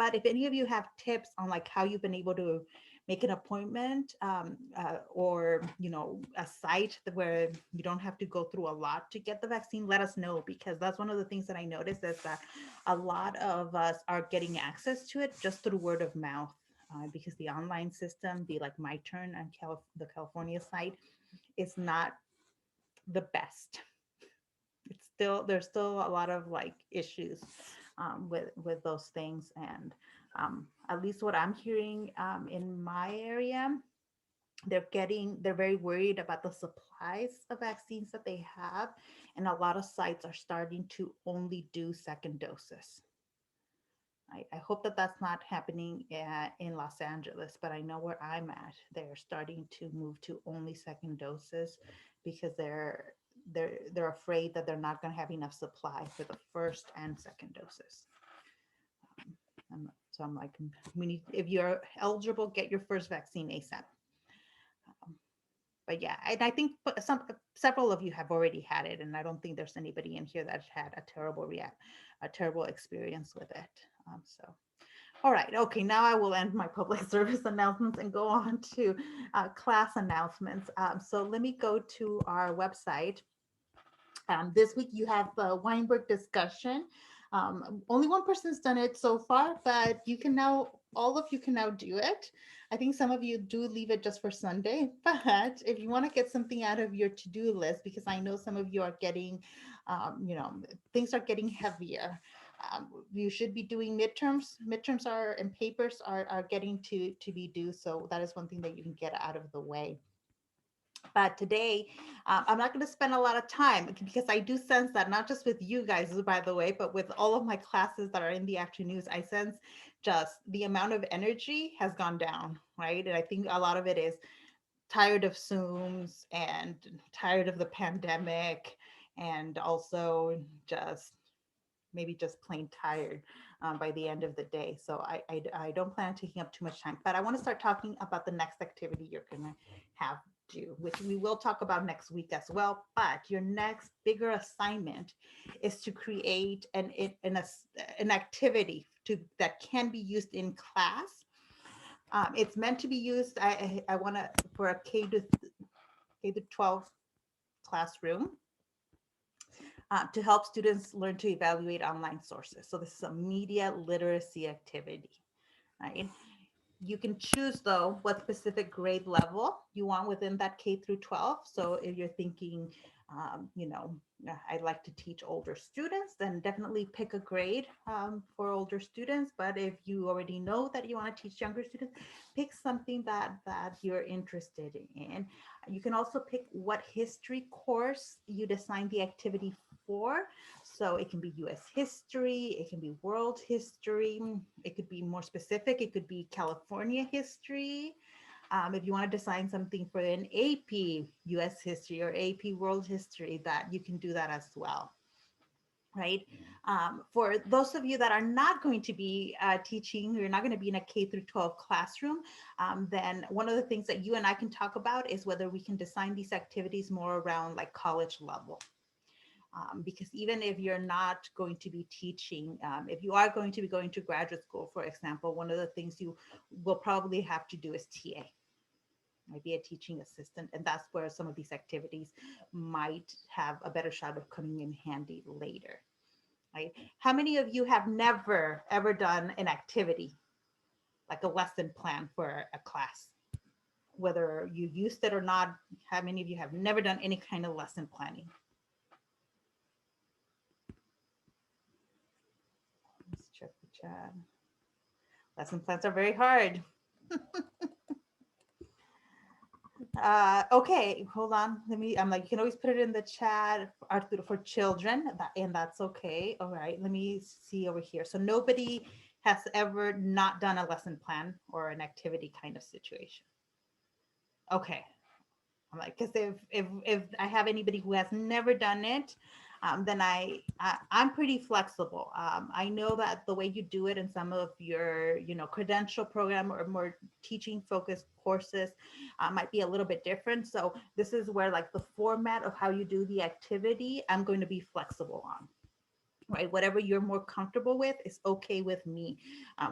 But if any of you have tips on like how you've been able to make an appointment, or a site where you don't have to go through a lot to get the vaccine, let us know, because that's one of the things that I noticed is that a lot of us are getting access to it just through word of mouth. Because the online system, the like My Turn and the California site, is not the best. It's still there's still a lot of like issues with those things, and at least what I'm hearing in my area, they're very worried about the supplies of vaccines that they have, and a lot of sites are starting to only do second doses. I hope that that's not happening in Los Angeles, but I know where I'm at, they're starting to move to only second doses because they're afraid that they're not going to have enough supply for the first and second doses. So I'm like, we need, if you're eligible, get your first vaccine ASAP. Um, but yeah, and I think several of you have already had it, and I don't think there's anybody in here that's had a terrible experience with it. So all right, okay, now I will end my public service announcements and go on to class announcements. So let me go to our website. This week you have the Weinberg discussion. Only one person's done it so far, but you can now, all of you can now do it. I think some of you do leave it just for Sunday, but if you want to get something out of your to-do list, because I know some of you are getting, things are getting heavier. You should be doing midterms. Midterms are and papers are getting to be due, so that is one thing that you can get out of the way. But today, I'm not going to spend a lot of time because I do sense that not just with you guys, by the way, but with all of my classes that are in the afternoons, I sense just the amount of energy has gone down, right? And I think a lot of it is tired of Zooms and tired of the pandemic, and also just maybe just plain tired by the end of the day. So I don't plan on taking up too much time, but I want to start talking about the next activity you're going to have due, which we will talk about next week as well. But your next bigger assignment is to create an activity that can be used in class. It's meant to be used, I want to, for a K to 12 classroom, to help students learn to evaluate online sources. So this is a media literacy activity, right? You can choose though what specific grade level you want within that K through 12. So if you're thinking, I'd like to teach older students, then definitely pick a grade for older students. But if you already know that you want to teach younger students, pick something that you're interested in. You can also pick what history course you design the activity for. So it can be US history, it can be world history, it could be more specific, it could be California history. If you want to design something for an AP US history or AP world history, that you can do that as well, right? For those of you that are not going to be teaching, you're not going to be in a K through 12 classroom, then one of the things that you and I can talk about is whether we can design these activities more around like college level. Because even if you're not going to be teaching, if you are going to be going to graduate school, for example, one of the things you will probably have to do is TA, maybe a teaching assistant, and that's where some of these activities might have a better shot of coming in handy later, right? How many of you have never ever done an activity like a lesson plan for a class? Whether you used it or not, how many of you have never done any kind of lesson planning? Let's check the chat. Lesson plans are very hard. Okay, hold on. I'm like, you can always put it in the chat, Arturo, for children, and that's okay. All right, let me see over here. So nobody has ever not done a lesson plan or an activity kind of situation. Okay, I'm like, because if I have anybody who has never done it, then I'm pretty flexible. I know that the way you do it in some of your credential program or more teaching focused courses might be a little bit different. So this is where like the format of how you do the activity, I'm going to be flexible on. right? Whatever you're more comfortable with is okay with me.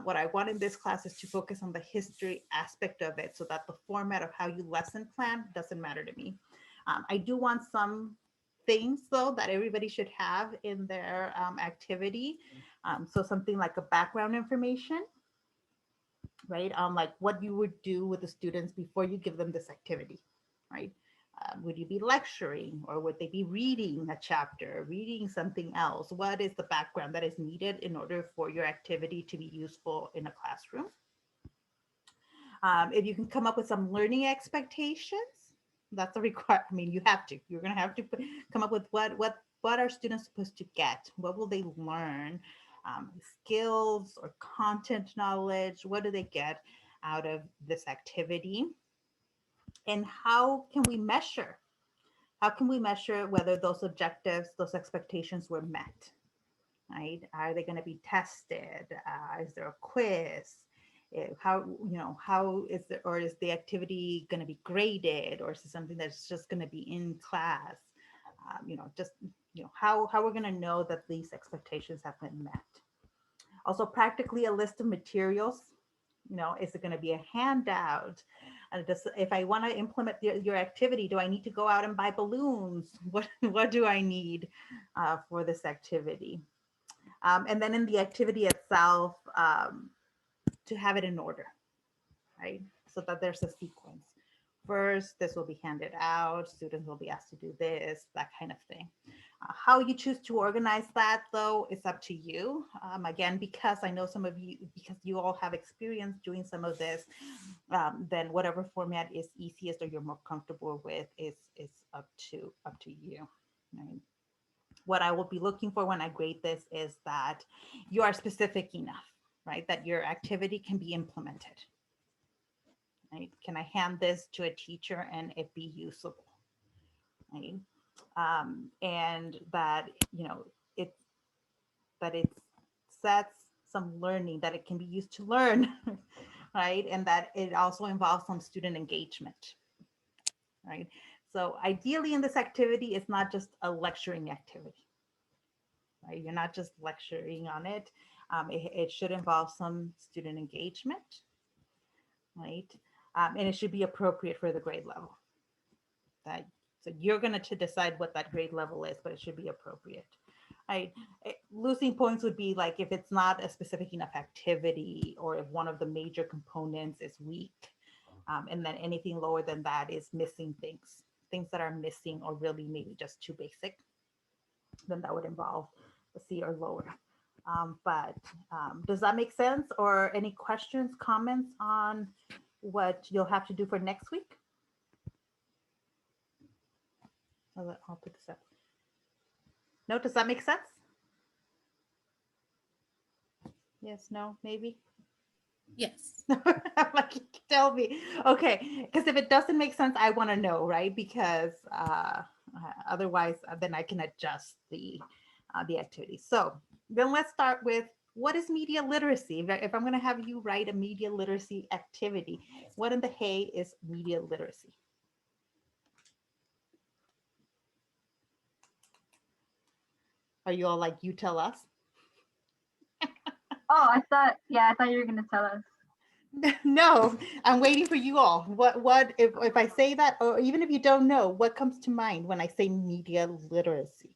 What I want in this class is to focus on the history aspect of it so that the format of how you lesson plan doesn't matter to me. I do want some things though that everybody should have in their activity. So something like a background information, right? Like what you would do with the students before you give them this activity, right? Would you be lecturing or would they be reading a chapter, reading something else? What is the background that is needed in order for your activity to be useful in a classroom? If you can come up with some learning expectations, that's a require. I mean, you have to. You're going to have to come up with what are students supposed to get? What will they learn? Skills or content knowledge. What do they get out of this activity? And how can we measure? How can we measure whether those objectives, those expectations were met? Right? Are they going to be tested? Is there a quiz? How, how is the, or is the activity going to be graded, or is it something that's just going to be in class? Just, how we're going to know that these expectations have been met. Also, practically a list of materials. Is it going to be a handout? If I want to implement your activity, do I need to go out and buy balloons? What do I need for this activity? And then in the activity itself, to have it in order, right? So that there's a sequence. First, this will be handed out, students will be asked to do this, that kind of thing. How you choose to organize that, though, is up to you. Again, because I know some of you, because you all have experience doing some of this, then whatever format is easiest or you're more comfortable with is up to you. Right? What I will be looking for when I grade this is that you are specific enough, right? That your activity can be implemented. Right? Can I hand this to a teacher and it be usable? Right? And that it that it sets some learning, that it can be used to learn, right? And that it also involves some student engagement, right? So ideally in this activity, it's not just a lecturing activity, right? You're not just lecturing on it. It should involve some student engagement, right? And it should be appropriate for the grade level. That so you're going to decide what that grade level is, but it should be appropriate. Right? Losing points would be like if it's not a specific enough activity, or if one of the major components is weak, and then anything lower than that is missing things that are missing, or really maybe just too basic. Then that would involve a C or lower. But does that make sense? Or any questions, comments on what you'll have to do for next week? I'll put this up. No, does that make sense? Yes, no, maybe? Yes. Like, you can tell me. Okay, because if it doesn't make sense, I want to know, right? Because otherwise, then I can adjust the activity. So then let's start with what is media literacy? If I'm going to have you write a media literacy activity, what in the hay is media literacy? Are you all like, you tell us? Oh, I thought you were gonna tell us. No, I'm waiting for you all. What if I say that, or even if you don't know, what comes to mind when I say media literacy?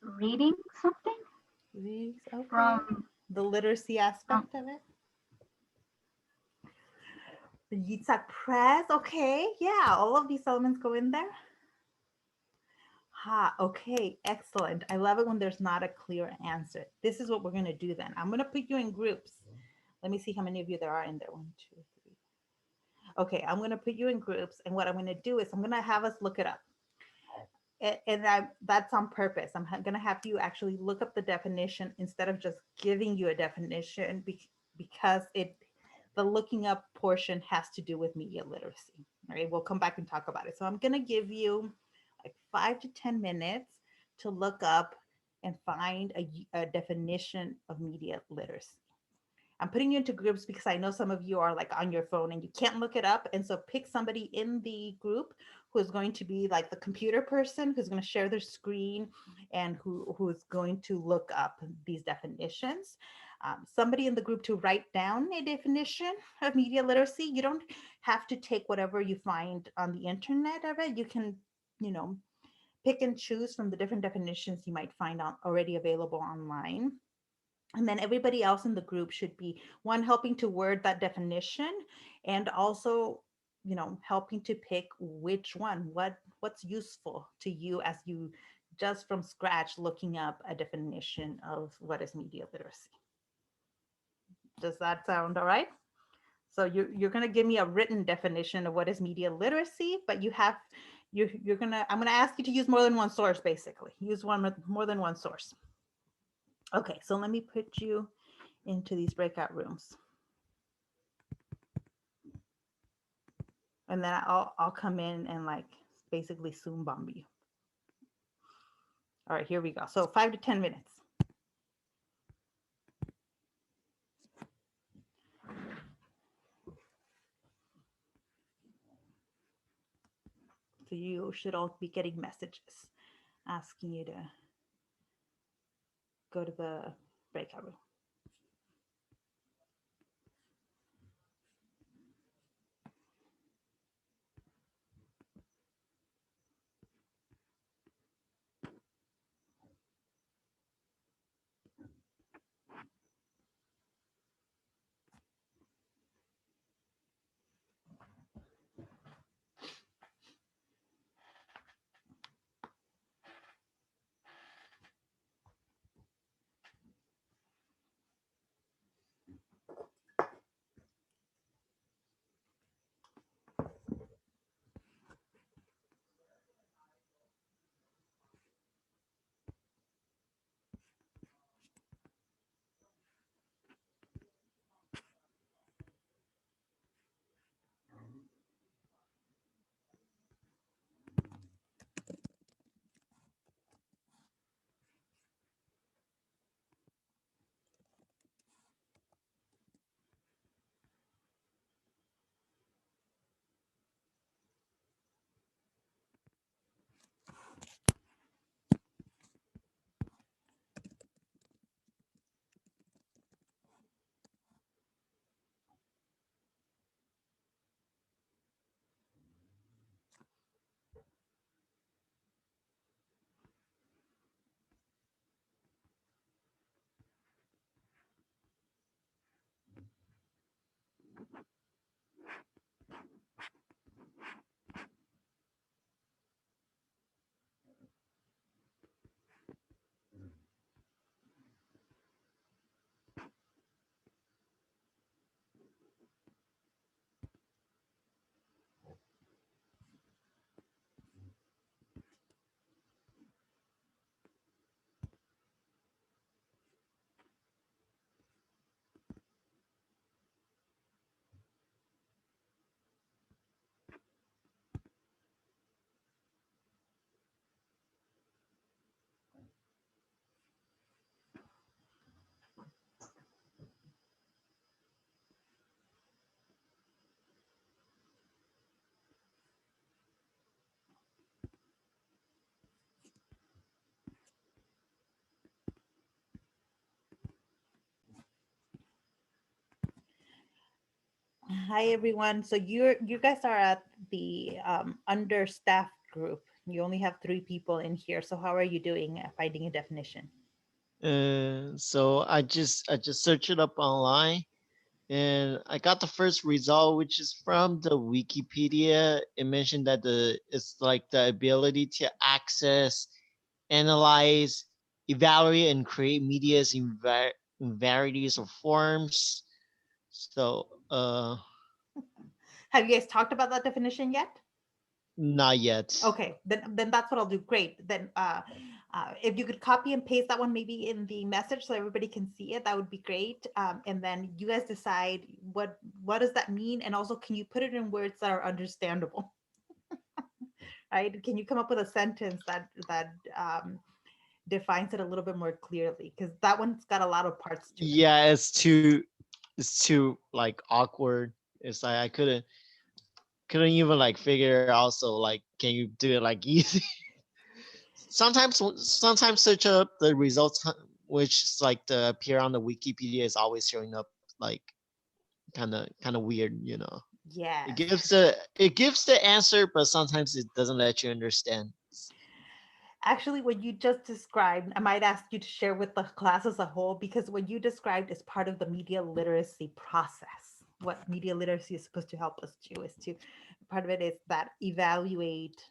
Reading something Okay. from The literacy aspect of it. The Yitzhak Press. Okay. Yeah, all of these elements go in there. Ha, okay, excellent. I love it when there's not a clear answer. This is what we're going to do then. I'm going to put you in groups. Let me see how many of you there are in there. 1, 2, 3. Okay, I'm going to put you in groups. And what I'm going to do is I'm going to have us look it up. That's on purpose. I'm going to have you actually look up the definition instead of just giving you a definition, because the looking up portion has to do with media literacy. All right, we'll come back and talk about it. So I'm going to give you like 5 to 10 minutes to look up and find a definition of media literacy. I'm putting you into groups because I know some of you are like on your phone and you can't look it up. And so pick somebody in the group who is going to be like the computer person, who's going to share their screen and who is going to look up these definitions. Somebody in the group to write down a definition of media literacy. You don't have to take whatever you find on the internet of it. You can, you know, pick and choose from the different definitions you might find already available online. And then everybody else in the group should be one helping to word that definition and also, you know, helping to pick which one, what's useful to you as you just from scratch looking up a definition of what is media literacy. Does that sound all right? So you're going to give me a written definition of what is media literacy, but I'm going to ask you to use more than one source, basically. Use more than one source. Okay, so let me put you into these breakout rooms. And then I'll come in and like basically Zoom bomb you. All right, here we go. So 5 to 10 minutes. So you should all be getting messages asking you to go to the breakout room. Hi everyone. So you guys are at the understaffed group. You only have 3 people in here. So how are you doing at finding a definition? So I just searched it up online and I got the first result, which is from the Wikipedia. It mentioned that it's like the ability to access, analyze, evaluate, and create medias in varieties of forms. So Have you guys talked about that definition yet? not yet. Okay, then that's what I'll do. Great. Then if you could copy and paste that one maybe in the message so everybody can see it, that would be great. And then you guys decide what does that mean, and also can you put it in words that are understandable? Right? Can you come up with a sentence that defines it a little bit more clearly? Because that one's got a lot of parts to it. Yeah, it's too it's too like awkward. It's like I couldn't even like figure out. So like, can you do it like easy? Sometimes search up the results, which is like the appear on the Wikipedia is always showing up like kind of weird. It Yes. gives the answer, but sometimes it doesn't let you understand. Actually, what you just described, I might ask you to share with the class as a whole, because what you described is part of the media literacy process. What media literacy is supposed to help us do is to, part of it is that evaluate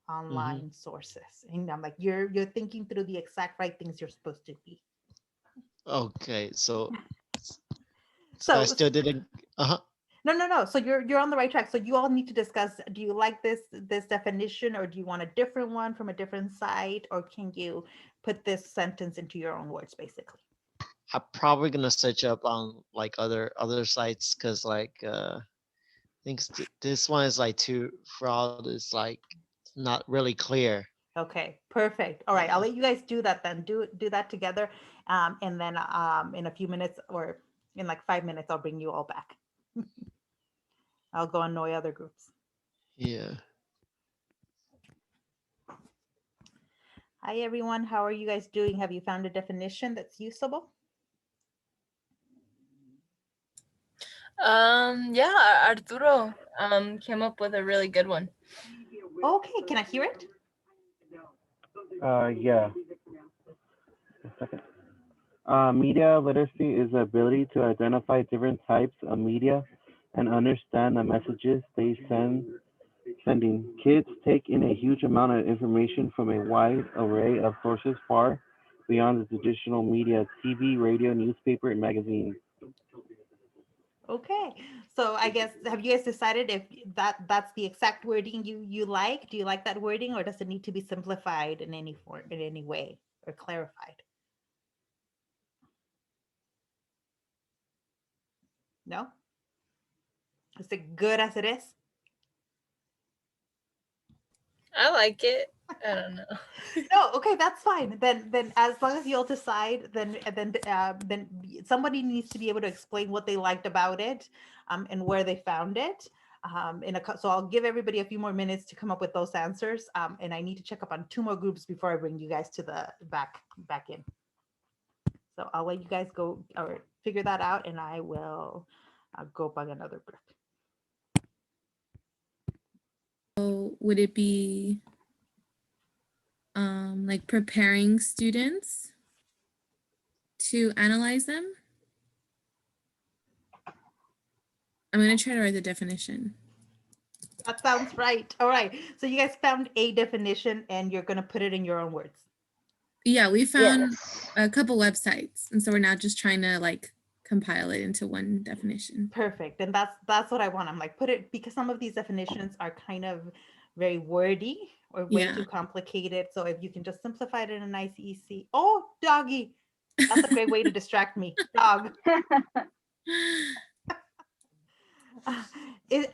online sources. And I'm like, you're thinking through the exact right things you're supposed to be. Okay, so I So still didn't. Uh-huh. no. So you're on the right track. So you all need to discuss, do you like this definition, or do you want a different one from a different site, or can you put this sentence into your own words, basically? I'm probably gonna search up on like other sites because like I think this one is like too fraud is like not really clear. Okay, perfect. All right, I'll let you guys do that then. Do that together. And then in a few minutes, or in like 5 minutes, I'll bring you all back. I'll go annoy other groups. Yeah. Hi, everyone. How are you guys doing? Have you found a definition that's usable? Yeah, Arturo came up with a really good one. Okay, can I hear it? Yeah. A second. Media literacy is the ability to identify different types of media and understand the messages they sending. Kids take in a huge amount of information from a wide array of sources far beyond the traditional media, TV, radio, newspaper, and magazines. Okay, so I guess, have you guys decided if that's the exact wording you like? Do you like that wording, or does it need to be simplified in any form, in any way, or clarified? No? Is it good as it is? I like it. I don't know. No, okay, that's fine. Then as long as you'll decide, then somebody needs to be able to explain what they liked about it, and where they found it. So I'll give everybody a few more minutes to come up with those answers. And I need to check up on 2 more groups before I bring you guys to the back in. So I'll let you guys go or figure that out, and I will go bug another group. So would it be like preparing students to analyze them? I'm going to try to write the definition. That sounds right. All right. So you guys found a definition, and you're going to put it in your own words. Yeah, we found Yes. a couple websites, and so we're now just trying to like compile it into one definition. Perfect. And that's what I want. I'm like, put it, because some of these definitions are kind of very wordy or way Yeah. too complicated. So if you can just simplify it in a nice, easy. Oh, doggy. That's a great way to distract me. Dog.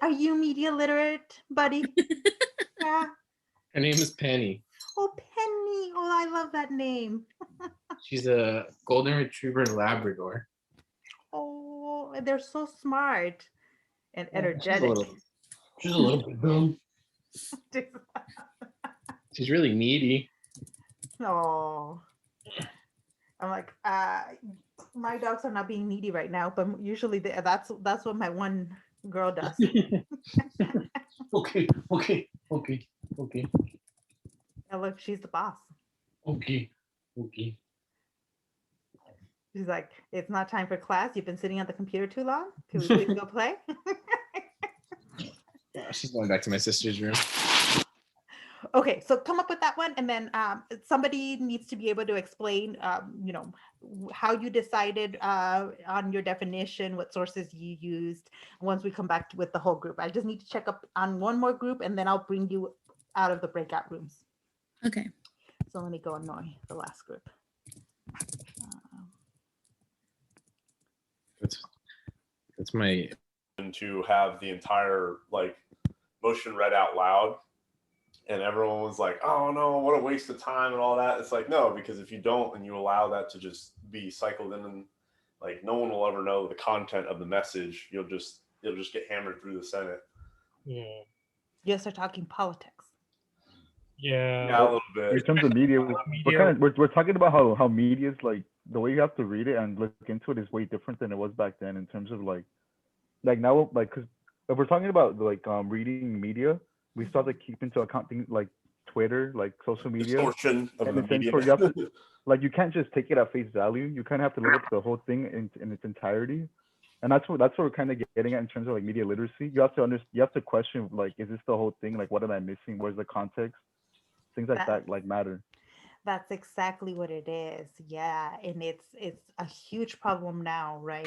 Are you media literate, buddy? Yeah. Her name is Penny. Oh, Penny. Oh, I love that name. She's a golden retriever Labrador. Oh, they're so smart and She's a energetic. little bit dumb. She's really needy. Oh, I'm like, my dogs are not being needy right now, but usually that's what my one girl does. Okay. And look, she's the boss. Okay. She's like, it's not time for class. You've been sitting on the computer too long. Can we please go play? She's going back to my sister's room. Okay, so come up with that one, and then somebody needs to be able to explain, how you decided on your definition, what sources you used. Once we come back with the whole group, I just need to check up on one more group, and then I'll bring you out of the breakout rooms. Okay. So let me go annoy the last group. That's my. To have the entire motion read out loud, and everyone was like, oh no, what a waste of time and all that. It's like, no, because if you don't and you allow that to just be cycled in Like no one will ever know the content of the message. It'll just get hammered through the Senate. Yeah. Yes, they're talking politics. Yeah. Yeah, a little In bit. terms of media, Media- we're talking about how media is like the way you have to read it and look into it is way different than it was back then in terms of like now like because if we're talking about like reading media, we still have to keep into account things like Twitter, like social media, Distortion of and the the things media. where you have to like you can't just take it at face value. You kind of have to look at the whole thing in its entirety, and that's what we're kind of getting at in terms of like media literacy. You have to you have to question like, is this the whole thing? Like, what am I missing? Where's the context? Things like that like matter. That's exactly what it is. Yeah, and it's a huge problem now, right?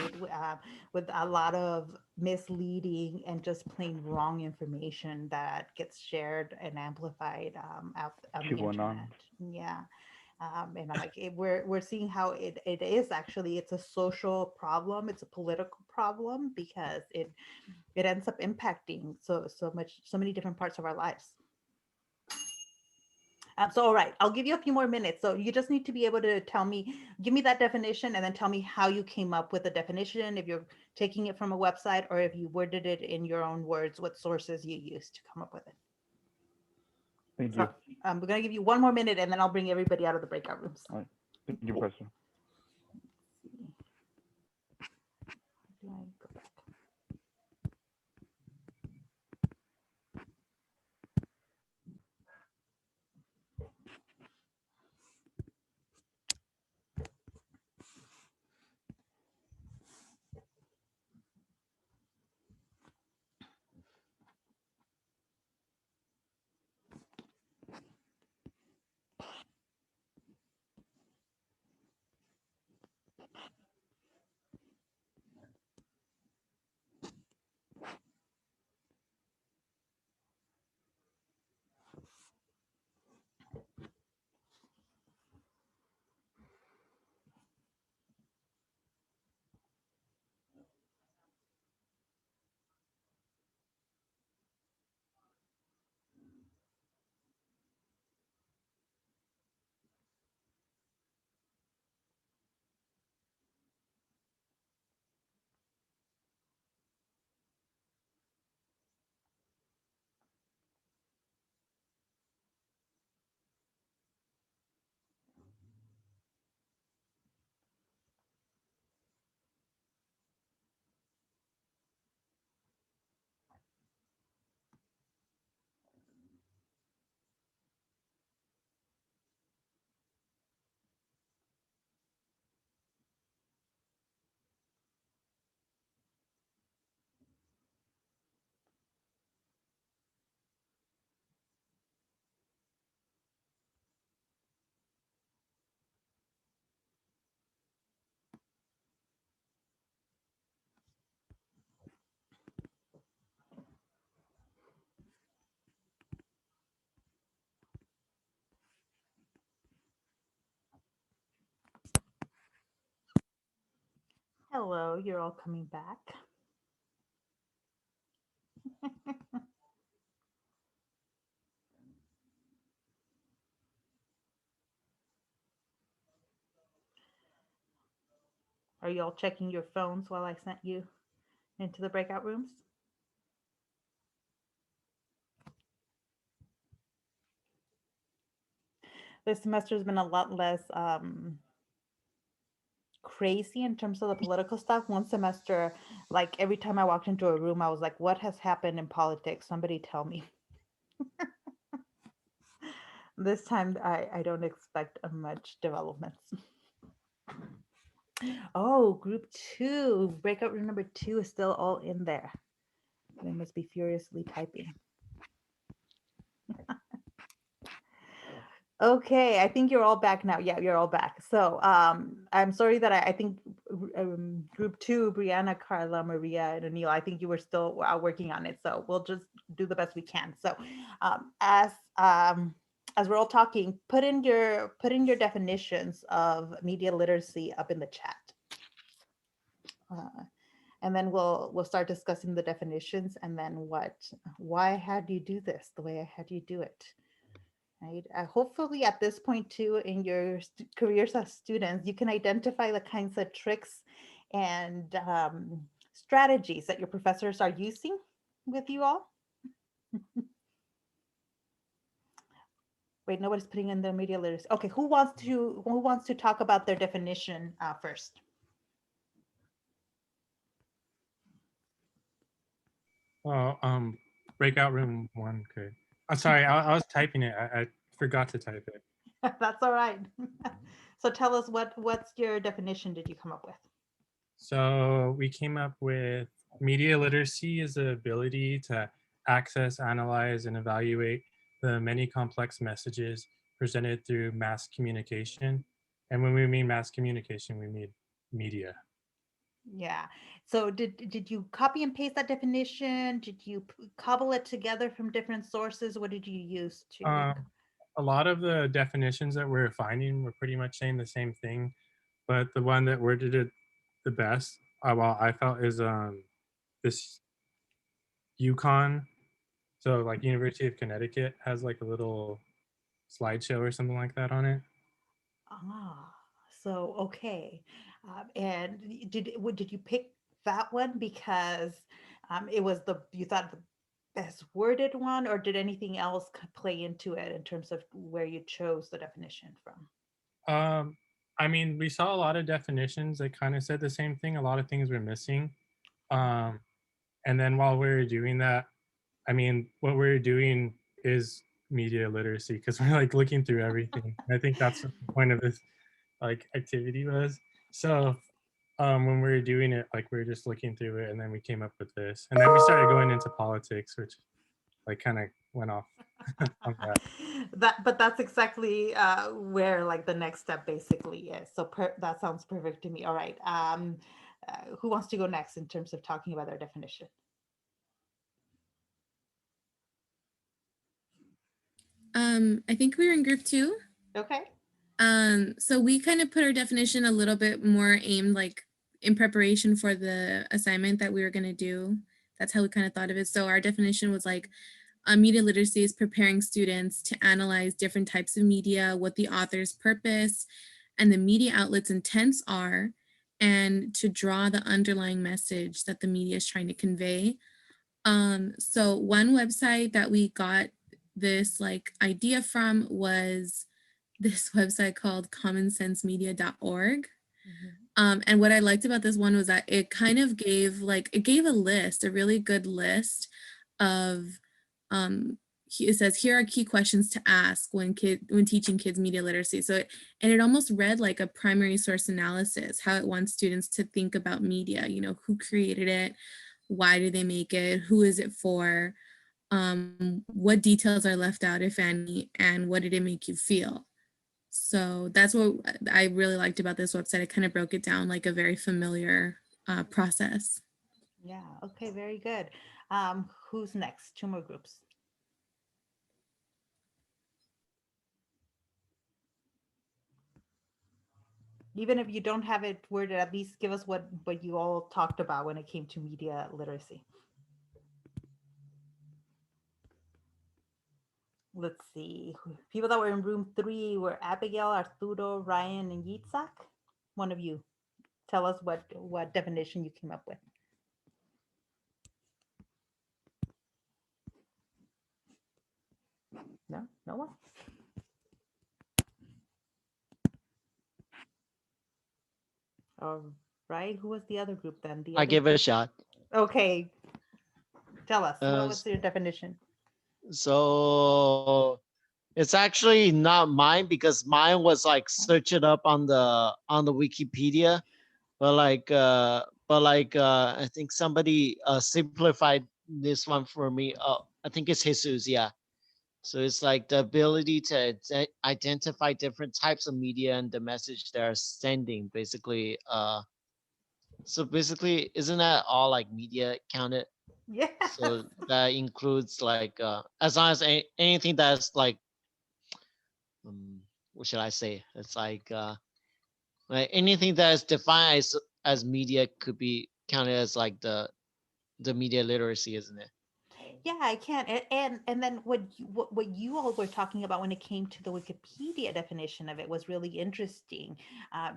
With a lot of misleading and just plain wrong information that gets shared and amplified out on the QAnon. internet. Yeah. And I'm like, we're seeing how it is actually, it's a social problem, it's a political problem because it ends up impacting so many different parts of our lives. So, all right, I'll give you a few more minutes. So you just need to be able to give me that definition and then tell me how you came up with the definition, if you're taking it from a website or if you worded it in your own words, what sources you used to come up with it. Thank you. We're going to give you one more minute and then I'll bring everybody out of the breakout rooms. All right. Thank you, Professor. Do I go back? Hello, you're all coming back. Are you all checking your phones while I sent you into the breakout rooms? This semester has been a lot less crazy in terms of the political stuff. One semester, like every time I walked into a room, I was like, what has happened in politics? Somebody tell me. This time, I don't expect much developments. Oh, group 2, breakout room number 2 is still all in there. They must be furiously typing. Okay, I think you're all back now. Yeah, you're all back. So I'm sorry that I think group 2, Brianna, Carla, Maria, and Anil, I think you were still working on it. So we'll just do the best we can. So as we're all talking, put in your definitions of media literacy up in the chat. And then we'll start discussing the definitions and then why had you do this the way I had you do it. Right. Hopefully at this point too in your careers as students, you can identify the kinds of tricks and strategies that your professors are using with you all? Wait, nobody's putting in their media literacy. Okay, who wants to talk about their definition first? Oh, breakout room 1 could. I'm sorry, I was typing it. I forgot to type it. That's all right. So tell us what's your definition did you come up with? So we came up with media literacy is the ability to access, analyze, and evaluate the many complex messages presented through mass communication. And when we mean mass communication, we mean media. Yeah. So did you copy and paste that definition? Did you cobble it together from different sources? What did you use to? A lot of the definitions that we're finding were pretty much saying the same thing, but the one that worded it the best, well, I felt is this UConn. So like University of Connecticut has like a little slideshow or something like that on it. So okay. And did you pick that one because it was you thought the best worded one, or did anything else play into it in terms of where you chose the definition from? I mean, we saw a lot of definitions that kind of said the same thing. A lot of things were missing. And then while we were doing that, I mean, what we're doing is media literacy because we're like looking through everything. I think that's what the point of this like activity was. So when we were doing it, like we were just looking through it and then we came up with this. And then we started going into politics, which like kind of went off on that. But that's exactly where like the next step basically is. So that sounds perfect to me. All right. Who wants to go next in terms of talking about their definition? I think we were in group 2. Okay. So we kind of put our definition a little bit more aimed like in preparation for the assignment that we were going to do. That's how we kind of thought of it. So our definition was like media literacy is preparing students to analyze different types of media, what the author's purpose and the media outlet's intents are, and to draw the underlying message that the media is trying to convey. So one website that we got this like idea from was this website called commonsensemedia.org. And what I liked about this one was that it kind of gave a list, a really good list of, it says, here are key questions to ask when teaching kids media literacy. So it almost read like a primary source analysis, how it wants students to think about media, you know, who created it, why did they make it, who is it for, what details are left out, if any, and what did it make you feel? So that's what I really liked about this website. It kind of broke it down like a very familiar process. Yeah, okay, very good. Who's next? 2 more groups. Even if you don't have it worded, at least give us what you all talked about when it came to media literacy. Let's see. People that were in room 3 were Abigail, Arturo, Ryan, and Yitzhak. One of you, tell us what definition you came up with. No one? All right, who was the other group then? I give it a shot. Okay, tell us, what was your definition? So it's actually not mine because mine was like search it up on the Wikipedia, but I think somebody simplified this one for me. I think it's Jesus, yeah. So it's like the ability to identify different types of media and the message they're sending, basically. So basically, isn't that all like media counted? Yeah. So that includes like as long as anything that's like what should I say? It's like anything that is defined as media could be counted as like the media literacy, isn't it? Yeah, I can. And then what you all were talking about when it came to the Wikipedia definition of it was really interesting,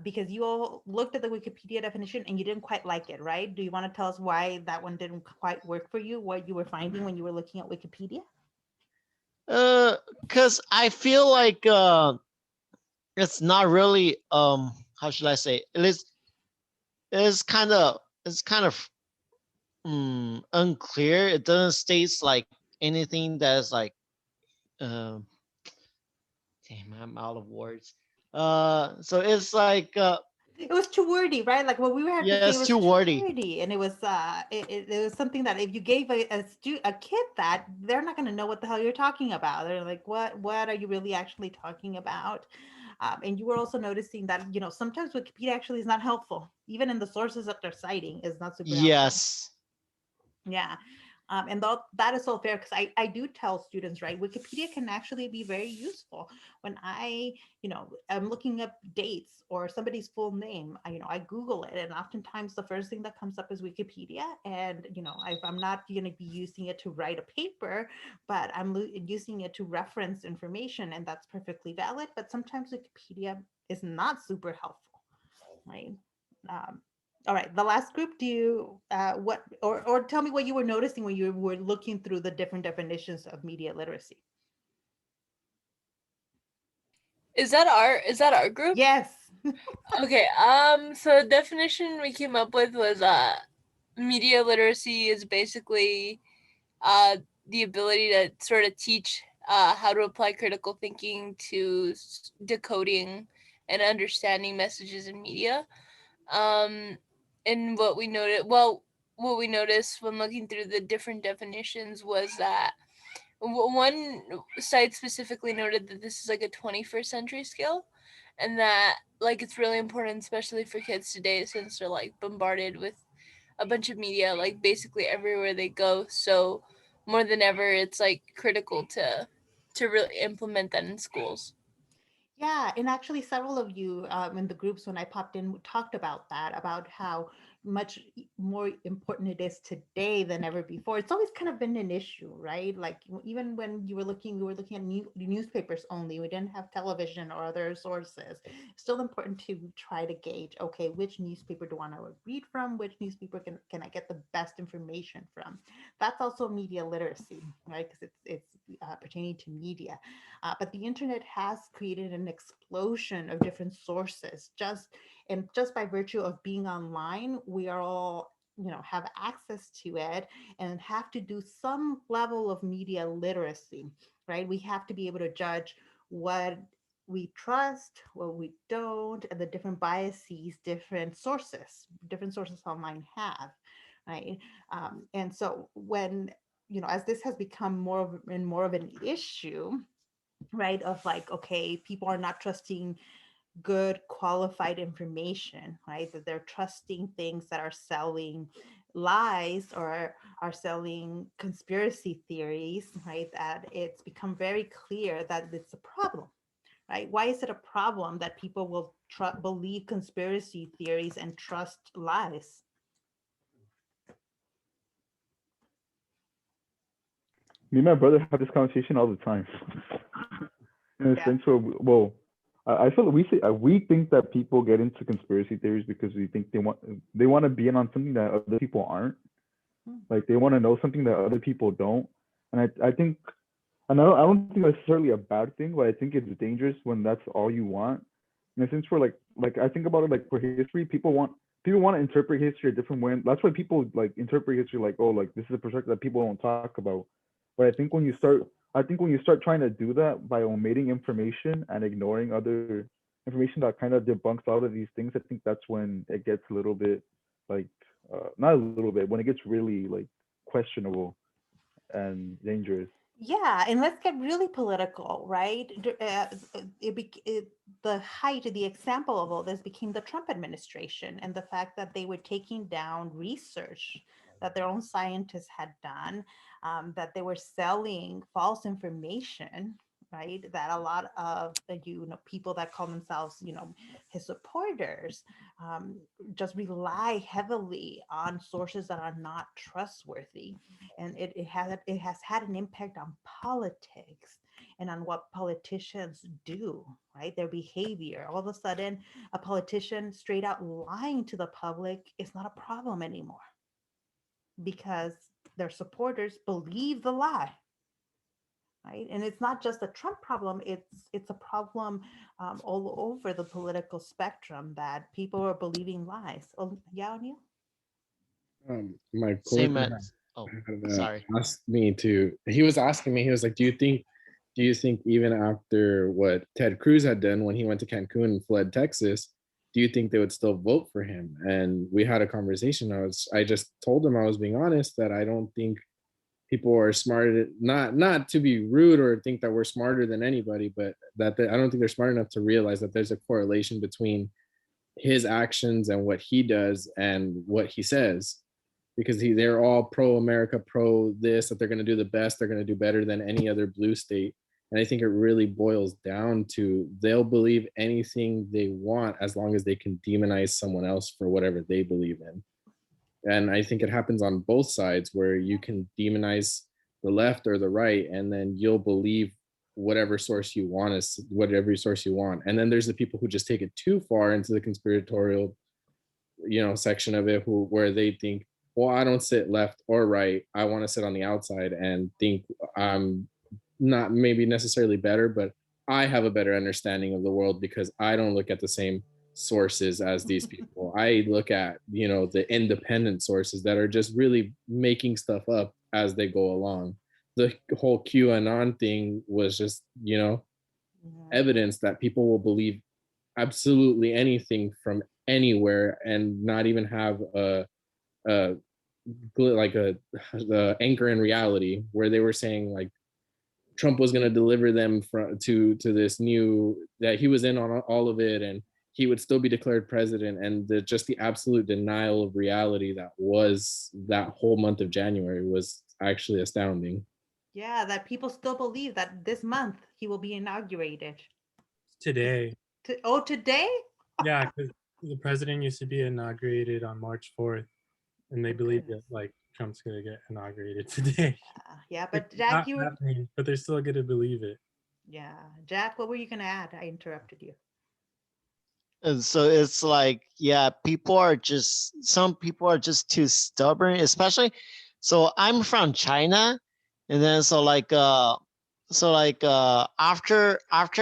because you all looked at the Wikipedia definition and you didn't quite like it, right? Do you want to tell us why that one didn't quite work for you? What you were finding when you were looking at Wikipedia? Cause I feel like it's not really how should I say it's kind of unclear. It doesn't state like anything that's like um damn, I'm out of words. So it's like It was too wordy, right? Like what we were had to yeah, say it's was too too wordy. wordy, and it was something that if you gave a kid that, they're not going to know what the hell you're talking about. They're like, what are you really actually talking about? And you were also noticing that sometimes Wikipedia actually is not helpful, even in the sources that they're citing is not super helpful. Yes. Yeah. And that is so fair, because I do tell students, right, Wikipedia can actually be very useful. When I'm looking up dates or somebody's full name, I Google it, and oftentimes the first thing that comes up is Wikipedia. And, I'm not going to be using it to write a paper, but I'm using it to reference information, and that's perfectly valid. But sometimes Wikipedia is not super helpful, right? Um, all right, the last group, do you what or tell me what you were noticing when you were looking through the different definitions of media literacy. Is that our group? Yes. Okay. So the definition we came up with was media literacy is basically the ability to sort of teach how to apply critical thinking to decoding and understanding messages in media. And what we noticed when looking through the different definitions was that one site specifically noted that this is like a 21st century skill, and that like it's really important, especially for kids today, since they're like bombarded with a bunch of media like basically everywhere they go. So more than ever, it's like critical to really implement that in schools. Yeah, and actually several of you in the groups when I popped in talked about that, about how much more important it is today than ever before. It's always kind of been an issue, right? Like even when we were looking at newspapers only. We didn't have television or other sources. It's still important to try to gauge, okay, which newspaper do I want to read from? Which newspaper can I get the best information from? That's also media literacy, right? Because it's pertaining to media. But the internet has created an explosion of different sources. Just by virtue of being online, we are all have access to it and have to do some level of media literacy, right? We have to be able to judge what we trust, what we don't, and the different biases different sources online have, right? And so when as this has become more of an issue, right, of like, okay, people are not trusting good qualified information, right, that they're trusting things that are selling lies or are selling conspiracy theories, right, that it's become very clear that it's a problem, right? Why is it a problem that people will believe conspiracy theories and trust lies? Me and my brother have this conversation all the time. In a Yeah. sense where, well, I feel we think that people get into conspiracy theories because we think they want to be in on something that other people aren't. Like they want to know something that other people don't. And I think, and I don't think that's necessarily a bad thing, but I think it's dangerous when that's all you want. In a sense where like I think about it, like for history, people want to interpret history a different way. That's why people like interpret history like, oh, like this is a perspective that people don't talk about. But I think when you start trying to do that by omitting information and ignoring other information that kind of debunks all of these things, I think that's when it gets a little bit like not a little bit, when it gets really like questionable and dangerous. Yeah, and let's get really political, right? The height, the example of all this became the Trump administration and the fact that they were taking down research that their own scientists had done, that they were selling false information, right? That a lot of people that call themselves, his supporters, just rely heavily on sources that are not trustworthy, and it has had an impact on politics and on what politicians do, right? Their behavior. All of a sudden, a politician straight out lying to the public is not a problem anymore because their supporters believe the lie, right? And it's not just a Trump problem, it's a problem all over the political spectrum that people are believing lies. Oh, yeah, O'Neill? My Same coworker as, oh, had sorry. asked me to. He was asking me. He was like, do you think even after what Ted Cruz had done when he went to Cancun and fled Texas, do you think they would still vote for him?" And we had a conversation. I just told him I was being honest, that I don't think people are smarter, not to be rude or think that we're smarter than anybody, but I don't think they're smart enough to realize that there's a correlation between his actions and what he does and what he says, because they're all pro America, pro this, that they're going to do the best, they're going to do better than any other blue state. And I think it really boils down to they'll believe anything they want as long as they can demonize someone else for whatever they believe in. And I think it happens on both sides, where you can demonize the left or the right, and then you'll believe whatever source you want, is whatever source you want. And then there's the people who just take it too far into the conspiratorial, section of it, where they think, well, I don't sit left or right, I want to sit on the outside and think I'm not maybe necessarily better, but I have a better understanding of the world because I don't look at the same sources as these people. I look at, the independent sources that are just really making stuff up as they go along. The whole QAnon thing was just, evidence that people will believe absolutely anything from anywhere and not even have a the anchor in reality, where they were saying like Trump was going to deliver them to this new, that he was in on all of it and he would still be declared president. And just the absolute denial of reality that was that whole month of January was actually astounding. Yeah, that people still believe that this month he will be inaugurated. Today. Today? Yeah, because the president used to be inaugurated on March 4th, and they believe that like Trump's gonna get inaugurated today. Yeah, but It's Jack, not happening, but they're still gonna believe it. Yeah, Jack, what were you gonna add? I interrupted you. And so it's like, yeah, some people are just too stubborn, especially. So I'm from China, and then after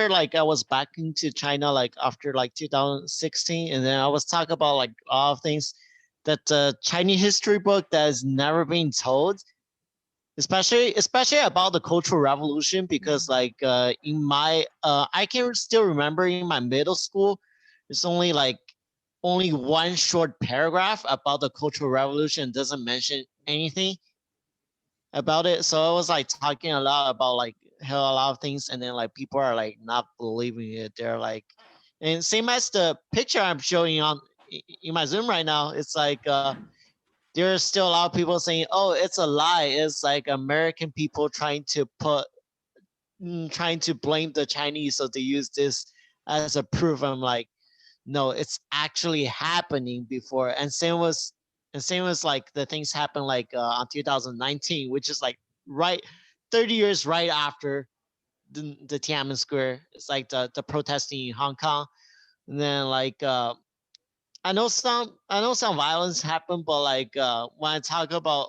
like I was back into China like after like 2016, and then I was talking about like a lot of things that the Chinese history book that has never been told, especially about the Cultural Revolution, because like in my I can still remember in my middle school, it's only one short paragraph about the Cultural Revolution, doesn't mention anything about it. So I was like talking a lot about like how a lot of things, and then like people are like not believing it. They're like, and same as the picture I'm showing on in my Zoom right now, it's like there's still a lot of people saying, oh, it's a lie. It's like American people trying to blame the Chinese, so they use this as a proof. I'm like, no, it's actually happening before. And same was like the things happened like on 2019, which is like 30 years right after the Tiananmen Square. It's like the protesting in Hong Kong. And then like I know some violence happened, but like when I talk about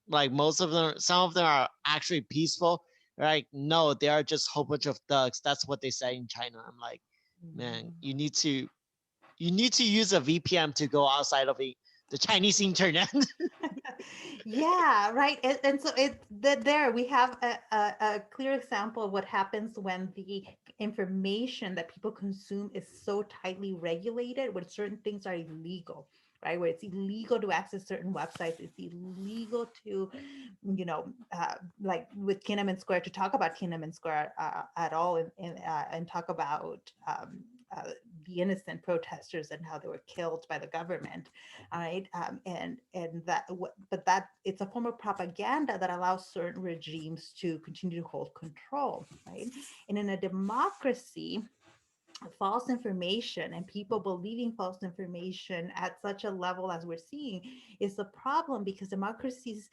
like some of them are actually peaceful, right? No, they are just a whole bunch of thugs. That's what they say in China. I'm like, man, you need to use a VPN to go outside of the Chinese internet. Yeah, right. And so there we have a clear example of what happens when the information that people consume is so tightly regulated, when certain things are illegal, right? Where it's illegal to access certain websites, it's illegal to, like with Tiananmen Square, to talk about Tiananmen Square at all, and talk about the innocent protesters and how they were killed by the government, right? And that it's a form of propaganda that allows certain regimes to continue to hold control, right? And in a democracy, false information and people believing false information at such a level as we're seeing is a problem, because democracies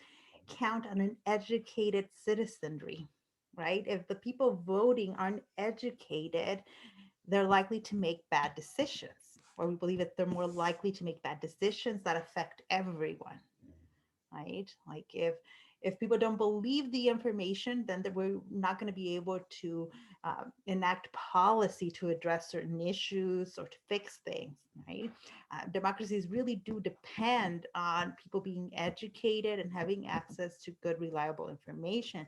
count on an educated citizenry, right? If the people voting aren't educated, they're likely to make bad decisions, or we believe that they're more likely to make bad decisions that affect everyone, right? Like if people don't believe the information, then we're not going to be able to enact policy to address certain issues or to fix things, right? Democracies really do depend on people being educated and having access to good, reliable information.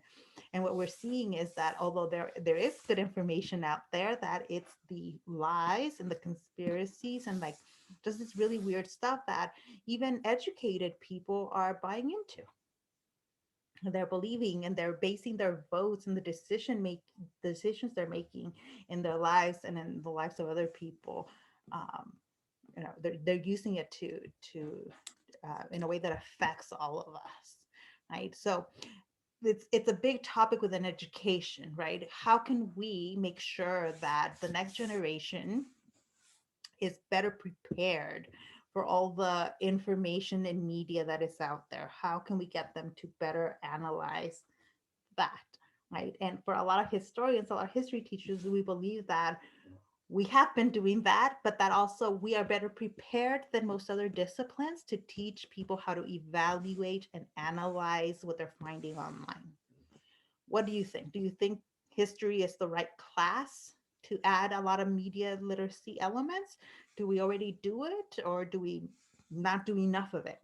And what we're seeing is that although there is good information out there, that it's the lies and the conspiracies and like just this really weird stuff that even educated people are buying into. They're believing and they're basing their votes and the decisions they're making in their lives and in the lives of other people. They're using it to in a way that affects all of us, right? So it's a big topic within education, right? How can we make sure that the next generation is better prepared for all the information and media that is out there? How can we get them to better analyze that, right? And for a lot of historians, a lot of history teachers, we believe that we have been doing that, but that also we are better prepared than most other disciplines to teach people how to evaluate and analyze what they're finding online. What do you think? Do you think history is the right class to add a lot of media literacy elements? Do we already do it, or do we not do enough of it?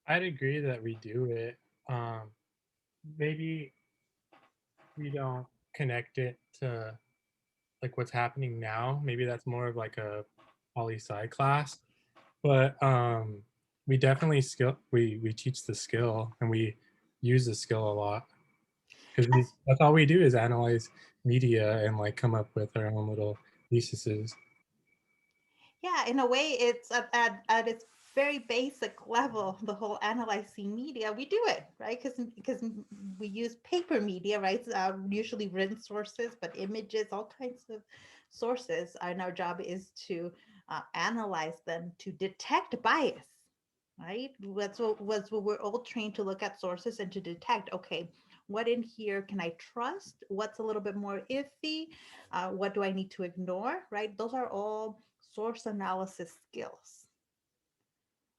I'd agree that we do it. Maybe we don't connect it to like what's happening now. Maybe that's more of like a poli sci class, but we definitely we teach the skill and we use the skill a lot, because that's all we do is analyze media and like come up with our own little theses. Yeah, in a way, it's at its very basic level, the whole analyzing media, we do it, right? Because we use paper media, right? Usually written sources, but images, all kinds of sources. And our job is to analyze them to detect bias, right? That's what we're all trained to look at sources and to detect, okay, what in here can I trust? What's a little bit more iffy? What do I need to ignore, right? Those are all source analysis skills.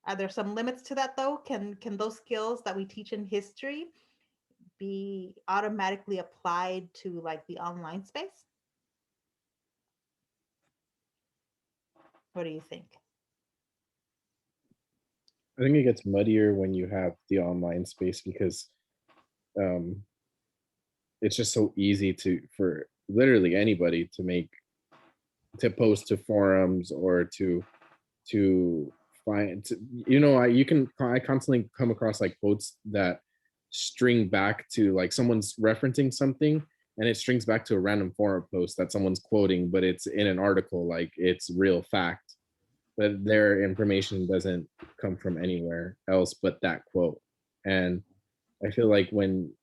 Are there some limits to that though? Can those skills that we teach in history be automatically applied to like the online space? What do you think? I think it gets muddier when you have the online space because um, it's just so easy for literally anybody to post to forums or to find I constantly come across like quotes that string back to like someone's referencing something and it strings back to a random forum post that someone's quoting, but it's in an article, like it's real fact, but their information doesn't come from anywhere else but that quote. And I feel like when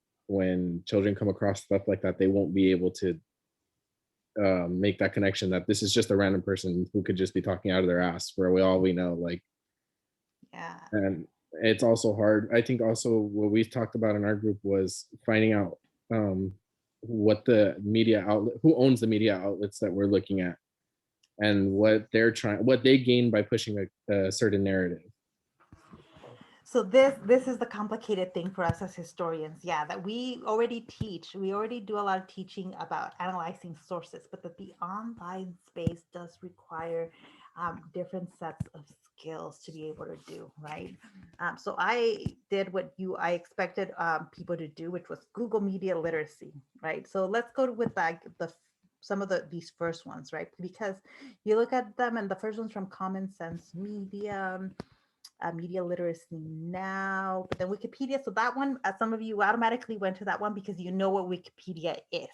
children come across stuff like that, they won't be able to make that connection that this is just a random person who could just be talking out of their ass for all we know. Like, Yeah. and it's also hard. I think also what we talked about in our group was finding out what the media outlet, who owns the media outlets that we're looking at, and what they gain by pushing a certain narrative. So this is the complicated thing for us as historians, yeah, that we already do a lot of teaching about analyzing sources, but that the online space does require different sets of skills to be able to do, right? So I did what I expected people to do, which was Google Media Literacy, right? So let's go with like some of these first ones, right? Because you look at them, and the first one's from Common Sense Media. Media Literacy Now, but then Wikipedia. So that one, some of you automatically went to that one because you know what Wikipedia is.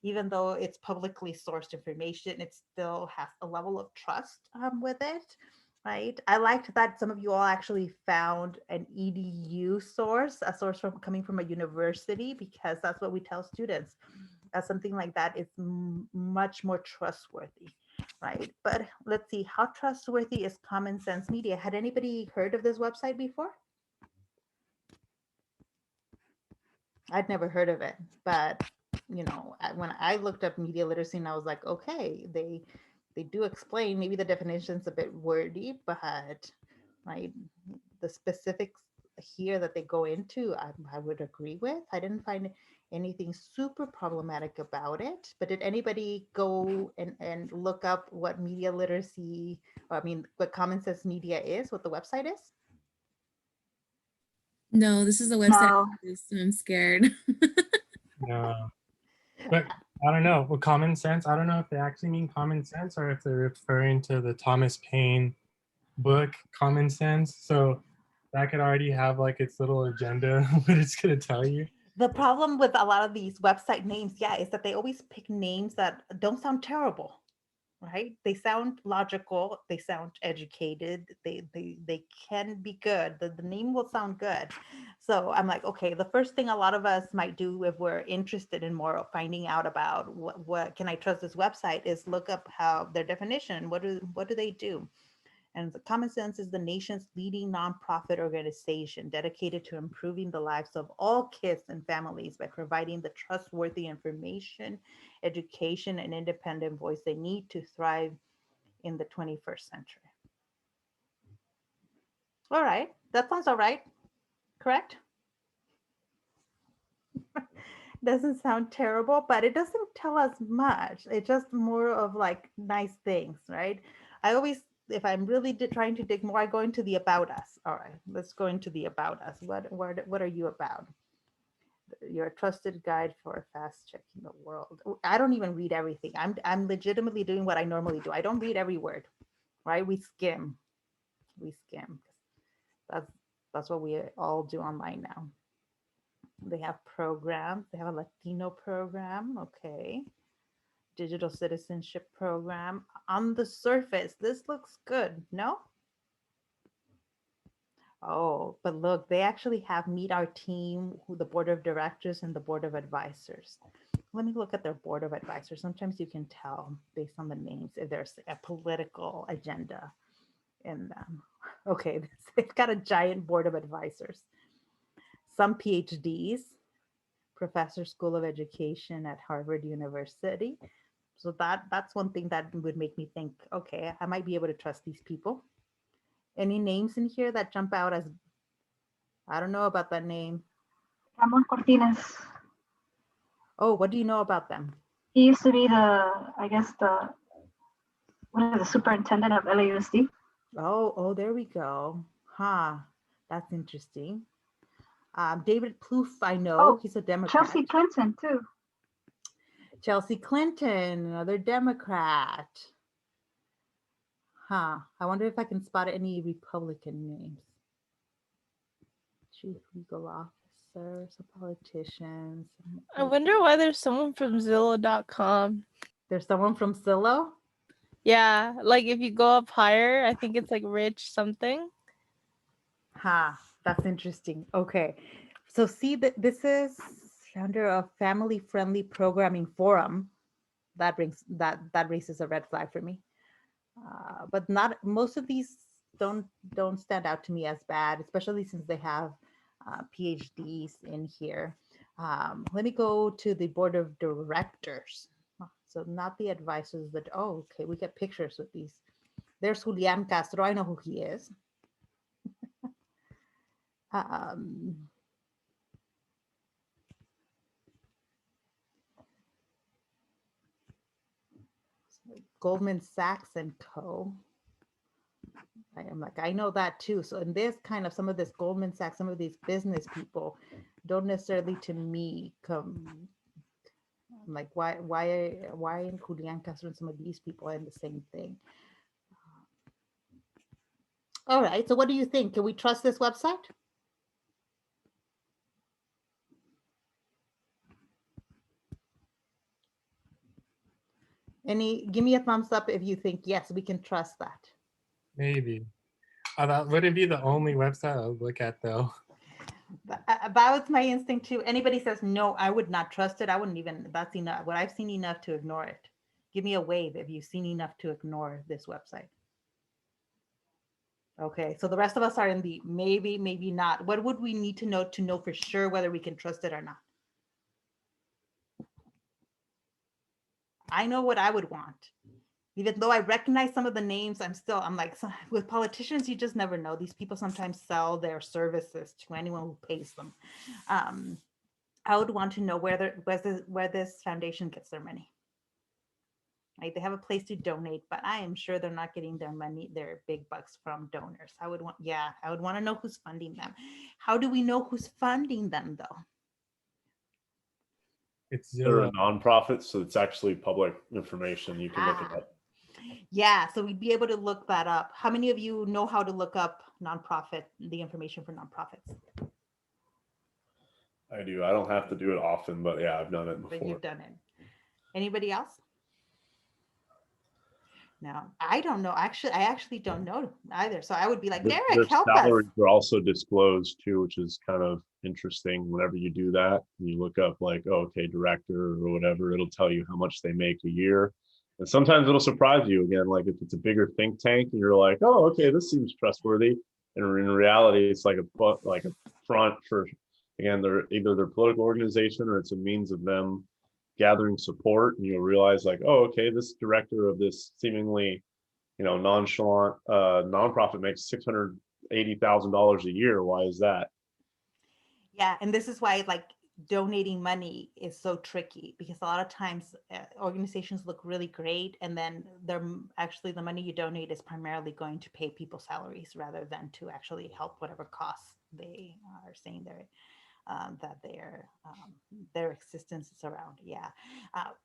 Even though it's publicly sourced information, it still has a level of trust with it. right? I liked that some of you all actually found an EDU source, a source from coming from a university, because that's what we tell students. Something like that is much more trustworthy, right? But let's see, how trustworthy is Common Sense Media? Had anybody heard of this website before? I'd never heard of it, but you know, when I looked up media literacy, and I was like, okay, they do explain. Maybe the definition's a bit wordy, but right, the specifics here that they go into, I would agree with. I didn't find anything super problematic about it. But did anybody go and look up what media literacy, or, I mean, what Common Sense Media is, what the website is? No, this is the website. No. So I'm scared. No. But I don't know. Well, common sense, I don't know if they actually mean common sense or if they're referring to the Thomas Paine book, Common Sense. So that could already have like its little agenda, what it's going to tell you. The problem with a lot of these website names, yeah, is that they always pick names that don't sound terrible, right? They sound logical, they sound educated, they can be good. The name will sound good. So I'm like, okay, the first thing a lot of us might do if we're interested in more of finding out about what can I trust this website is look up how their definition, what do they do? And the Common Sense is the nation's leading nonprofit organization dedicated to improving the lives of all kids and families by providing the trustworthy information, education, and independent voice they need to thrive in the 21st century. All right, that sounds all right, correct? Doesn't sound terrible, but it doesn't tell us much. It's just more of like nice things, right? I always, if I'm really trying to dig more, I go into the about us. All right, let's go into the about us. What are you about? You're a trusted guide for fast checking the world. I don't even read everything. I'm legitimately doing what I normally do. I don't read every word, right? We skim. That's what we all do online now. They have programs. They have a Latino program. Okay. Digital citizenship program. On the surface, this looks good. No? Oh, but look, they actually have meet our team, who the board of directors and the board of advisors. Let me look at their board of advisors. Sometimes you can tell based on the names if there's a political agenda in them. Okay, they've got a giant board of advisors. Some PhDs, Professor School of Education at Harvard University. So that's one thing that would make me think, okay, I might be able to trust these people. Any names in here that jump out as, I don't know about that name. Ramon Cortines. Oh, what do you know about them? He used to be the superintendent of LAUSD. Oh, there we go. Huh, that's interesting. David Plouffe, I know, Oh, he's a Democrat. Chelsea Clinton too. Chelsea Clinton, another Democrat. Huh, I wonder if I can spot any Republican names. Chief legal officer, some politicians. I wonder why there's someone from Zillow.com. There's someone from Zillow? Yeah, like if you go up higher, I think it's like Rich something. Ha, that's interesting. Okay. So see that this is under a family-friendly programming forum. That raises a red flag for me. But not most of these don't stand out to me as bad, especially since they have PhDs in here. Let me go to the board of directors. So not the advisors, but oh, okay, we get pictures with these. There's Julian Castro. I know who he is. Goldman Sachs and Co. I am like, I know that too. So in this kind of some of this Goldman Sachs, some of these business people don't necessarily to me come. I'm like, why in Julian Castro and some of these people are in the same thing? All right. So what do you think? Can we trust this website? Give me a thumbs up if you think, yes, we can trust that. Maybe. That wouldn't be the only website I would look at though. That was my instinct too. Anybody says no, I would not trust it. I wouldn't even, that's enough. What I've seen enough to ignore it. Give me a wave if you've seen enough to ignore this website. Okay, so the rest of us are in the maybe, maybe not. What would we need to know for sure whether we can trust it or not? I know what I would want. Even though I recognize some of the names, I'm like, with politicians, you just never know. These people sometimes sell their services to anyone who pays them. I would want to know where this foundation gets their money. Right? They have a place to donate, but I am sure they're not getting their money, their big bucks from donors. I would want to know who's funding them. How do we know who's funding them though? It's They're a Zillow. nonprofit, so it's actually public information. You can look it up. Yeah, so we'd be able to look that up. How many of you know how to look up nonprofit, the information for nonprofits? I do. I don't have to do it often, but yeah, I've done it But before. you've done it. Anybody else? No, I don't know. Actually, I actually don't know either. So I would be like, Their Derek, help us. salaries are also disclosed too, which is kind of interesting. Whenever you do that, and you look up like, oh, okay, director or whatever, it'll tell you how much they make a year. And sometimes it'll surprise you again, like if it's a bigger think tank and you're like, oh, okay, this seems trustworthy. And in reality, it's like a front for, again, they're either their political organization or it's a means of them gathering support. And you'll realize like, oh, okay, this director of this seemingly, nonchalant nonprofit makes $680,000 a year. Why is that? Yeah, and this is why like donating money is so tricky, because a lot of times organizations look really great and then they're actually, the money you donate is primarily going to pay people's salaries rather than to actually help whatever costs they are saying that their existence is around. Yeah.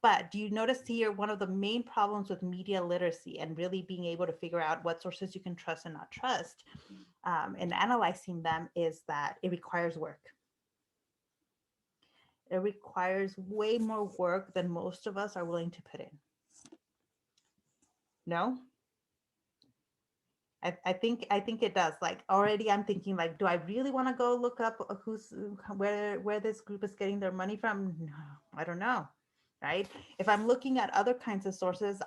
But do you notice here, one of the main problems with media literacy and really being able to figure out what sources you can trust and not trust, and analyzing them, is that it requires work. It requires way more work than most of us are willing to put in. No? I think it does. Like already I'm thinking like, do I really want to go look up where this group is getting their money from? No, I don't know. Right? If I'm looking at other kinds of sources,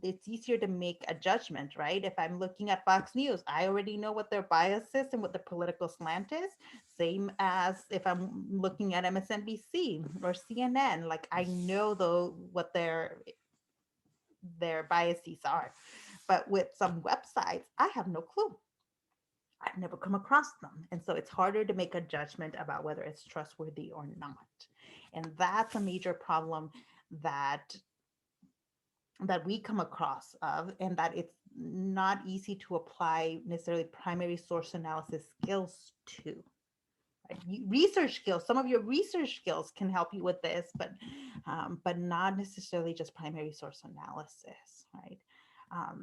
it's easier to make a judgment, right? If I'm looking at Fox News, I already know what their bias is and what the political slant is. Same as if I'm looking at MSNBC or CNN, like I know though what their biases are. But with some websites, I have no clue. I've never come across them. And so it's harder to make a judgment about whether it's trustworthy or not. And that's a major problem that we come across of, and that it's not easy to apply necessarily primary source analysis skills to. Right? Research skills, some of your research skills can help you with this, but not necessarily just primary source analysis, right?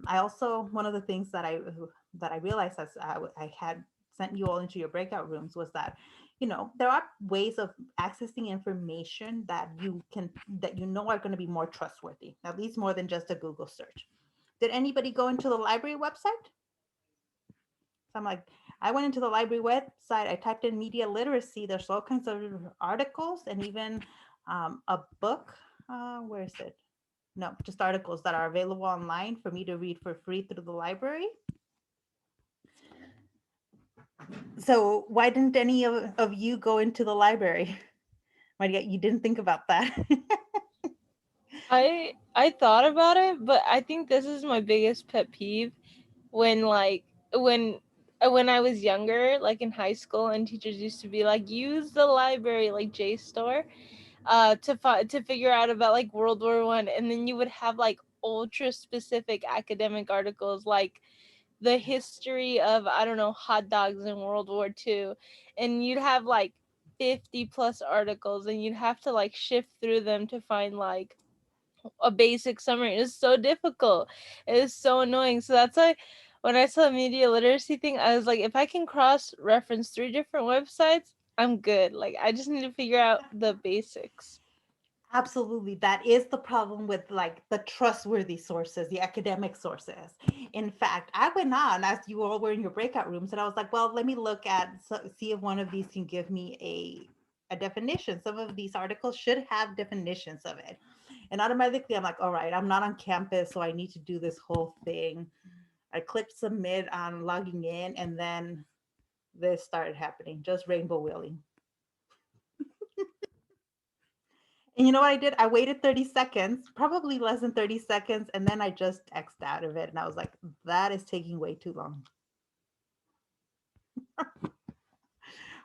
I also, one of the things that I realized as I had sent you all into your breakout rooms was that, there are ways of accessing information that you are going to be more trustworthy, at least more than just a Google search. Did anybody go into the library website? So I'm like, I went into the library website, I typed in media literacy, there's all kinds of articles and even a book, where is it? No, just articles that are available online for me to read for free through the library. So why didn't any of you go into the library? Why you didn't think about that? I thought about it, but I think this is my biggest pet peeve when I was younger, like in high school, and teachers used to be like, use the library, like JSTOR, to figure out about like World War I, and then you would have like ultra specific academic articles like the history of, I don't know, hot dogs in World War II, and you'd have like 50 plus articles, and you'd have to like shift through them to find like a basic summary. It's so difficult. It is so annoying. So that's why when I saw the media literacy thing, I was like, if I can cross reference 3 different websites, I'm good. Like I just need to figure out the basics. Absolutely. That is the problem with like the trustworthy sources, the academic sources. In fact, I went on as you all were in your breakout rooms and I was like, well, let me look at, see if one of these can give me a definition. Some of these articles should have definitions of it. And automatically I'm like, all right, I'm not on campus, so I need to do this whole thing. I clicked submit on logging in and then this started happening, just rainbow wheeling. And you know what I did? I waited 30 seconds, probably less than 30 seconds, and then I just X'd out of it. And I was like, that is taking way too long.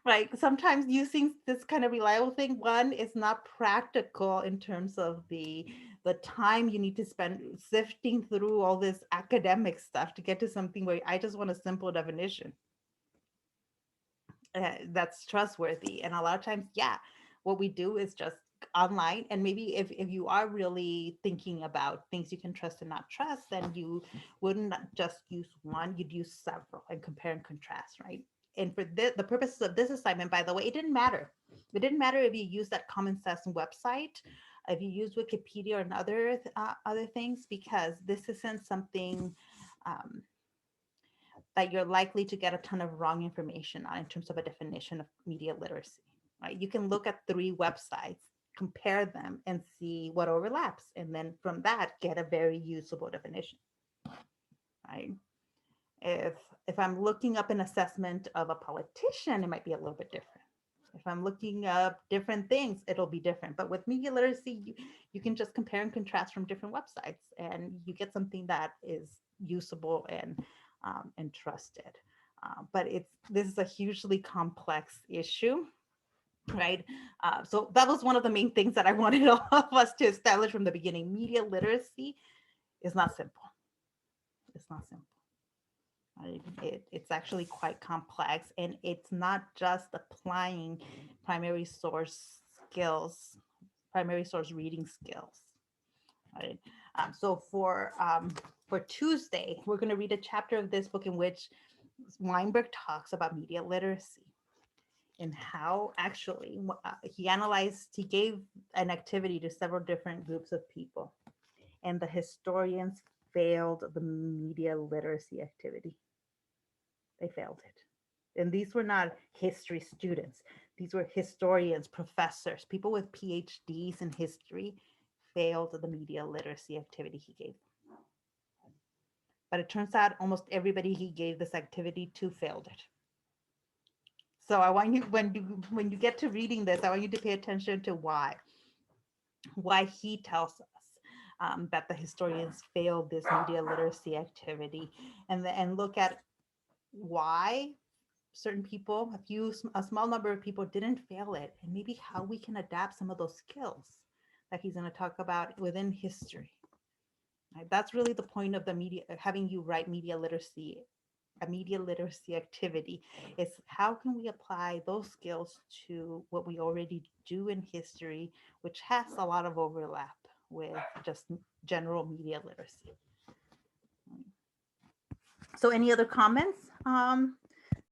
Right. Sometimes using this kind of reliable thing, one, is not practical in terms of the time you need to spend sifting through all this academic stuff to get to something where I just want a simple definition. That's trustworthy. And a lot of times, yeah, what we do is just online. And maybe if you are really thinking about things you can trust and not trust, then you wouldn't just use one, you'd use several and compare and contrast, right? And for the purposes of this assignment, by the way, it didn't matter. It didn't matter if you use that Common Sense website, if you use Wikipedia and other things, because this isn't something that you're likely to get a ton of wrong information on in terms of a definition of media literacy, right? You can look at 3 websites, compare them and see what overlaps. And then from that, get a very usable definition, right? If I'm looking up an assessment of a politician, it might be a little bit different. If I'm looking up different things, it'll be different. But with media literacy, you can just compare and contrast from different websites and you get something that is usable and trusted. But this is a hugely complex issue, right? So that was one of the main things that I wanted all of us to establish from the beginning. Media literacy is not simple. It's not simple. It's actually quite complex, and it's not just applying primary source skills, primary source reading skills. Right? So for Tuesday, we're going to read a chapter of this book in which Weinberg talks about media literacy and how actually he gave an activity to several different groups of people, and the historians failed the media literacy activity. They failed it. And these were not history students. These were historians, professors, people with PhDs in history failed the media literacy activity he gave them. But it turns out almost everybody he gave this activity to failed it. So I want you, when you get to reading this, I want you to pay attention to why he tells us that the historians failed this media literacy activity, and look at why certain people, a small number of people didn't fail it, and maybe how we can adapt some of those skills that he's going to talk about within history. Right? That's really the point of the media, having you write media literacy, a media literacy activity, is how can we apply those skills to what we already do in history, which has a lot of overlap with just general media literacy. So any other comments